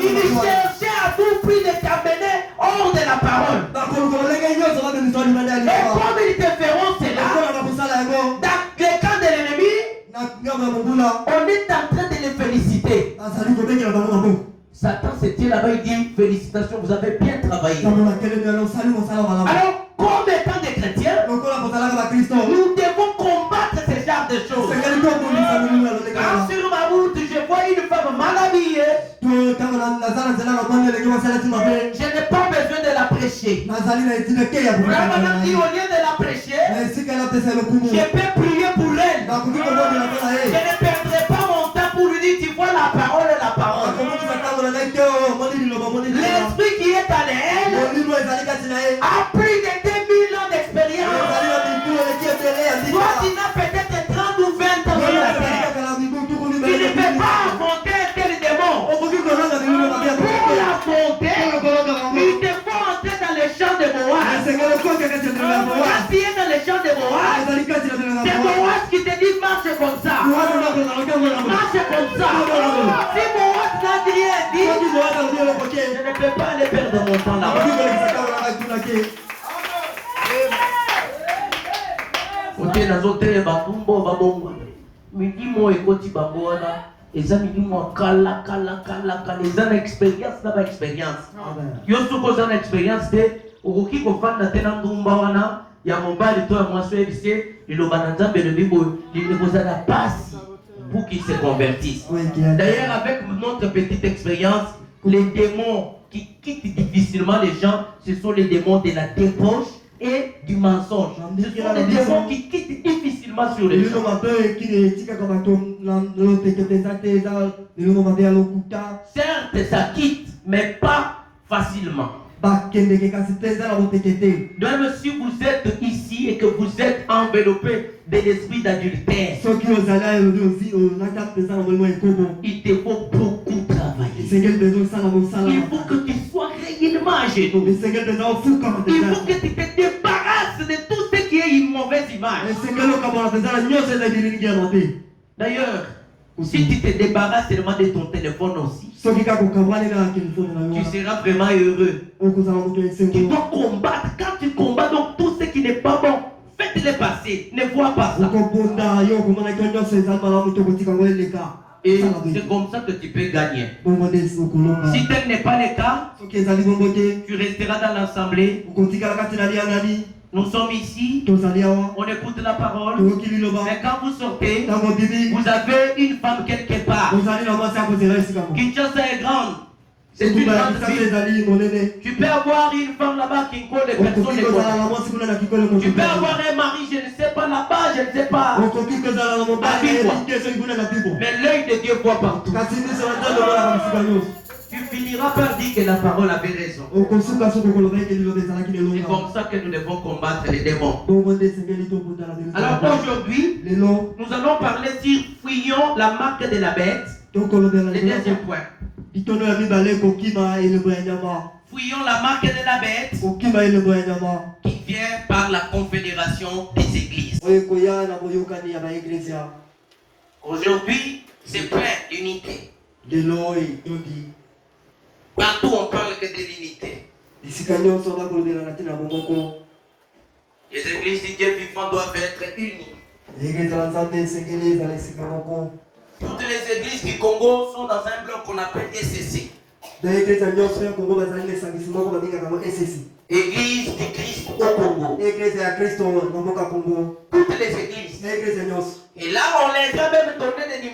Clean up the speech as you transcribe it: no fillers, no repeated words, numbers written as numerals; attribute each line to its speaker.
Speaker 1: Il cherchait à tout prix de t'amener hors de la parole. Et comme ils te feront cela, dans le camp de l'ennemi, on est en train de les féliciter. Satan se tient là-bas, il dit félicitations, vous avez bien travaillé. Alors, comme étant des chrétiens, nous devons combattre ce genre de choses. Quand sur ma route, je vois une femme mal habillée, je n'ai pas besoin de la prêcher. Vraiment, dit au lieu de la prêcher, je peux prier pour elle. Je ne perdrai pas mon temps pour lui dire, tu vois la parole et la parole. L'esprit qui est en elle a plus de 2000 ans d'expérience. Toi, tu n'as peut-être 30 ou 20 ans sur la terre. Tu ne peux pas affronter tel démon. Pour l'affronter, il te faut entrer dans le champ de Boaz. Quand tu es dans le champ de Boaz, c'est Boaz qui te dit marche comme ça. Marche comme ça. Si Boaz n'a rien dit, je ne peux pas aller perdre mon temps là-bas. Ote nazote batumbo babongo. Midimo ekoti babona. Eza midimo kala eza na experience na ba experience. Yo soko za na experience de okoki kofanda tena ndumba wana ya mobali to ya mwaso ebise liloba na Nzambe le bibo liloza la passe pour qu'ils se convertissent. D'ailleurs avec notre petite expérience, les démons qui quittent difficilement les gens, ce sont les démons de la débauche et du mensonge. Ce sont les démons qui quittent difficilement sur les gens. Certes, ça quitte, mais pas facilement. Même si vous êtes ici et que vous êtes enveloppé de l'esprit d'adultère, il te faut beaucoup travailler. Il faut que tu sois réellement à genoux. Il faut que tu te débarrasses de tout ce qui est une mauvaise image. D'ailleurs, si tu te débarrasses seulement de ton téléphone aussi, tu seras vraiment heureux. Tu dois combattre. Quand tu combats donc tout ce qui n'est pas bon, faites-le passer. Ne vois pas ça. Et c'est comme ça que tu peux gagner. Si tel n'est pas le cas, tu resteras dans l'assemblée. Nous sommes ici, on écoute la parole, mais quand vous sortez, vous avez une femme quelque part. Kinshasa est grande. C'est une grande ville. Tu peux avoir une femme là-bas qui colle les personnes. Tu peux avoir un mari, je ne sais pas là-bas, je ne sais pas. Mais l'œil de Dieu voit partout. Tu finiras par dire que la parole avait raison. C'est comme ça que nous devons combattre les démons. Alors aujourd'hui, nous allons parler sur fuyons la marque de la bête. Le deuxième point. Fuyons la marque de la bête qui vient par la confédération des églises. Aujourd'hui, c'est plein d'unité. Partout on parle que de l'unité. Les églises du Dieu vivant doivent être unies. Toutes les églises du Congo sont dans un bloc qu'on appelle SCC. Église du Christ au Congo. Toutes les églises. Et là on les a même donné des numéros.